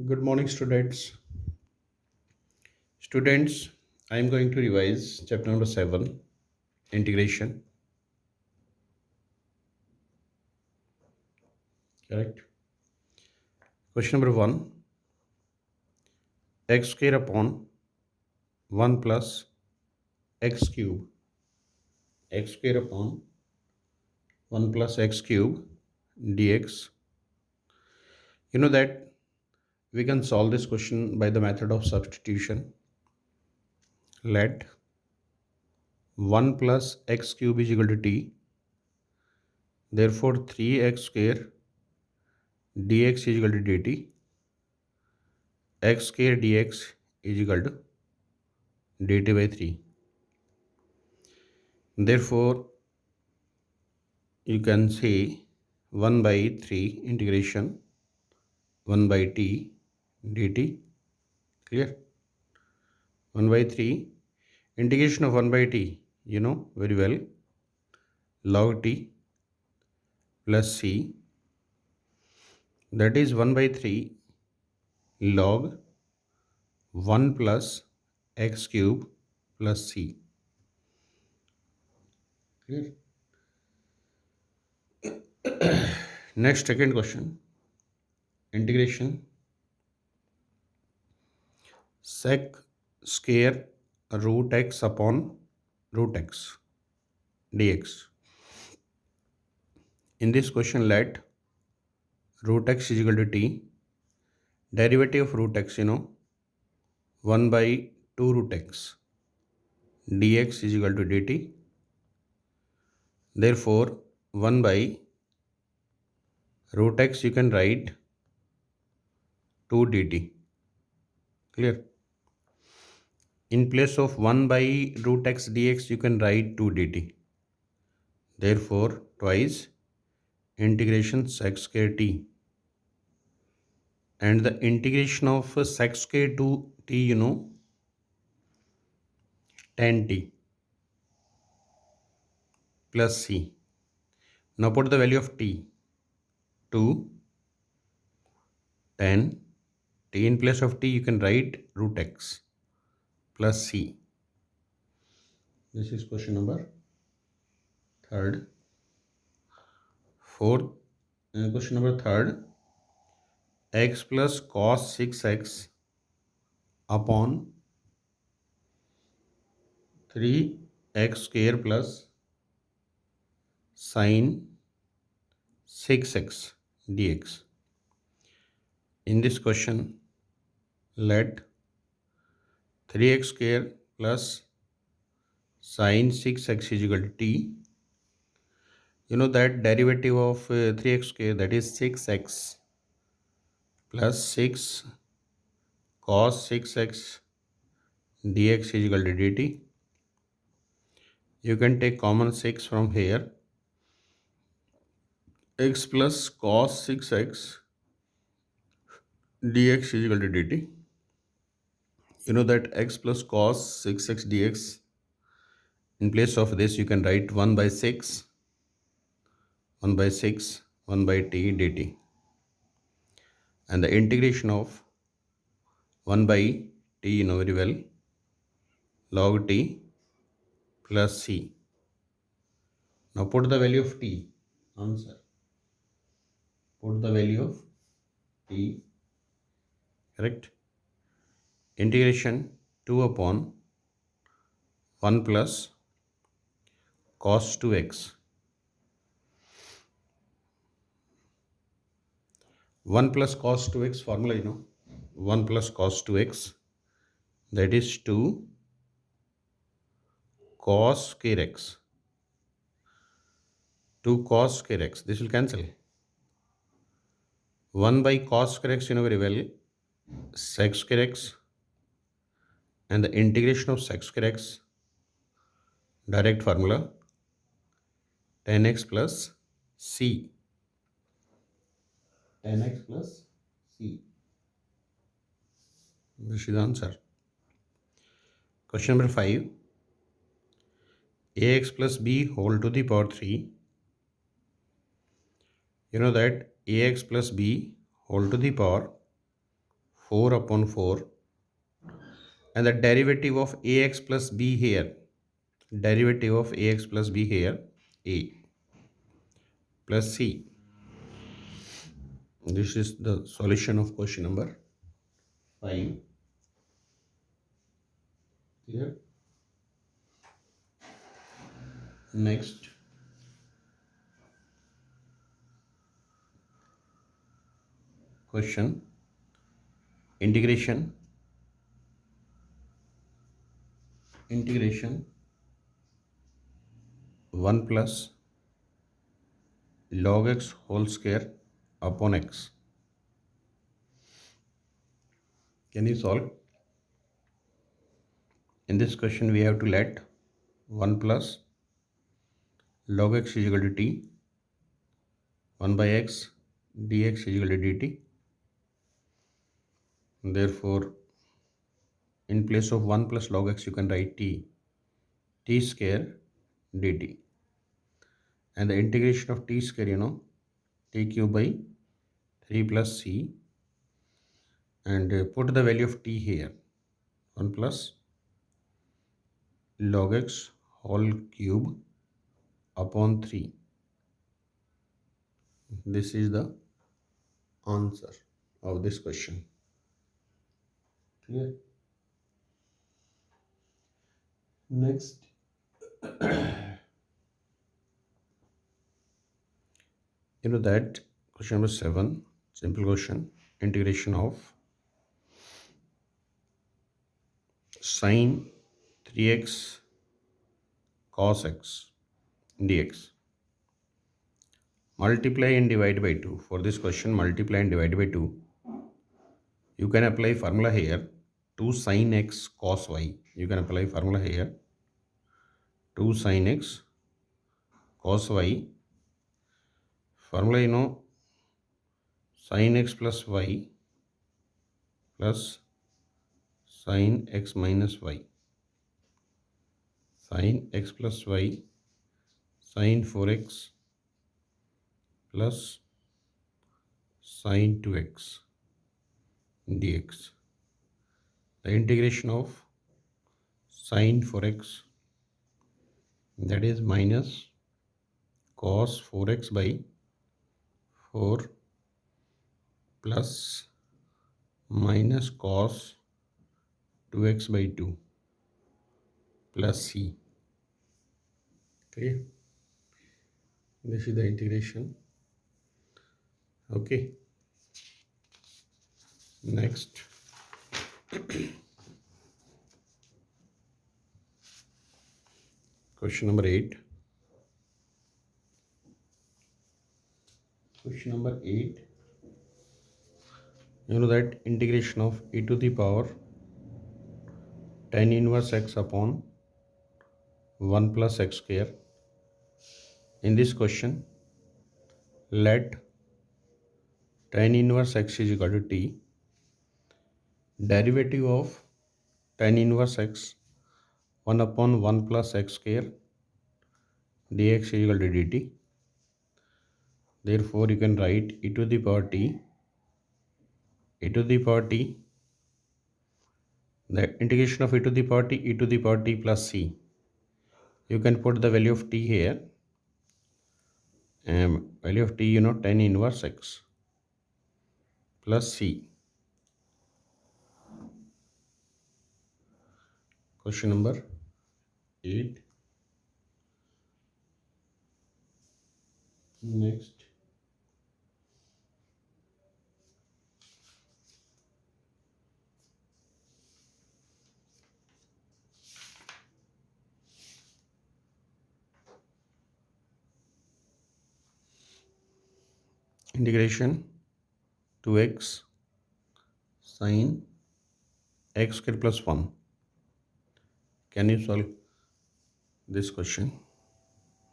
Good morning, students. Students, I am going to revise chapter number 7, integration. Correct. Question number 1, x square upon 1 plus x cube. X square upon 1 plus x cube dx. You know that we can solve this question by the method of substitution. Let 1 plus x cube is equal to t. Therefore, 3x square dx is equal to dt. X square dx is equal to dt by 3. Therefore, you can say 1 by 3 integration 1 by t dt. Clear? 1 by 3 integration of 1 by t, you know very well, log t plus c, that is 1 by 3 log 1 plus x cube plus c. Clear? Next, second question, integration sec square root x upon root x dx. In this question, let root x is equal to t. Derivative of root x, 1 by 2 root x dx is equal to dt. Therefore, 1 by root x you can write 2 dt. Clear? In place of 1 by root x dx you can write 2 dt. Therefore, twice integration sec square t. And the integration of sec square to t, tan t plus c. Now put the value of t. 2 tan t, in place of t you can write root x plus c. This is question number third. Fourth, question number third, x plus cos 6x upon 3x square plus sin 6x dx. In this question, let 3x square plus sin 6x is equal to t. You know that derivative of 3x square, that is 6x plus 6 cos 6x dx is equal to dt. You can take common 6 from here. X plus cos 6x dx is equal to dt. You know that x plus cos 6x dx, in place of this you can write 1 by 6, 1 by 6, 1 by t dt. And the integration of 1 by t, you know very well, log t plus c. Now put the value of t. Answer. Put the value of t. Correct? Integration 2 upon 1 plus cos 2x. 1 plus cos 2x formula, 1 plus cos 2x, that is 2 cos square x. 2 cos square x. This will cancel. 1 by cos square x, you know very well, sec square x. And the integration of sec square x, direct formula, tan x plus c. Tan x plus c. This is the answer. Question number 5. Ax plus b whole to the power 3. You know that ax plus b whole to the power 4 upon 4, and the derivative of ax plus b here, derivative of ax plus b here, a plus c. This is the solution of question number 5. Here, next question, integration 1 plus log x whole square upon x. Can you solve? In this question we have to let 1 plus log x is equal to t, 1 by x dx is equal to dt. Therefore, in place of 1 plus log x you can write t square dt, and the integration of t square, t cube by 3 plus c, and put the value of t here, 1 plus log x whole cube upon 3. This is the answer of this question. Clear? Next, that question number 7, simple question, integration of sine 3x cos x dx. Multiply and divide by 2. For this question, multiply and divide by 2. You can apply formula here, 2 sin x cos y. You can apply formula here, 2 sin x cos y. Formula, sin x plus y plus sin x minus y. Sin x plus y, sin 4x plus sin 2x dx. The integration of sin 4x, that is minus cos 4x by 4 plus minus cos 2x by 2 plus c. Clear? This is the integration. Okay. Next. Question number 8. Question number 8. That integration of e to the power tan inverse x upon 1 plus x square. In this question, let tan inverse x is equal to t, derivative of tan inverse x 1 upon 1 plus x square dx is equal to dt. Therefore, you can write e to the power t, the integration of e to the power t plus c. You can put the value of t here, value of t, tan inverse x plus c. Question number 8. Next. Integration 2x sine x square plus 1. Can you solve this question?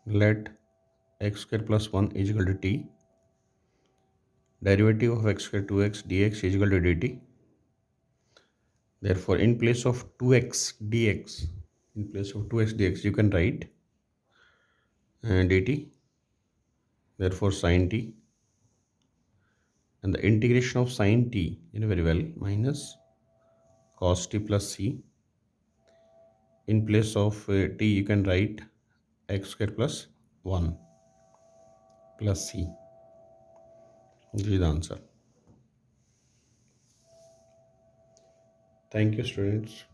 Let x square plus 1 is equal to t, derivative of x square 2x dx is equal to dt. Therefore, in place of 2x dx, you can write dt. Therefore, sin t, And the integration of sine t, you know very well, minus cos t plus c. In place of t, you can write x square plus 1 plus c. This is the answer. Thank you, students.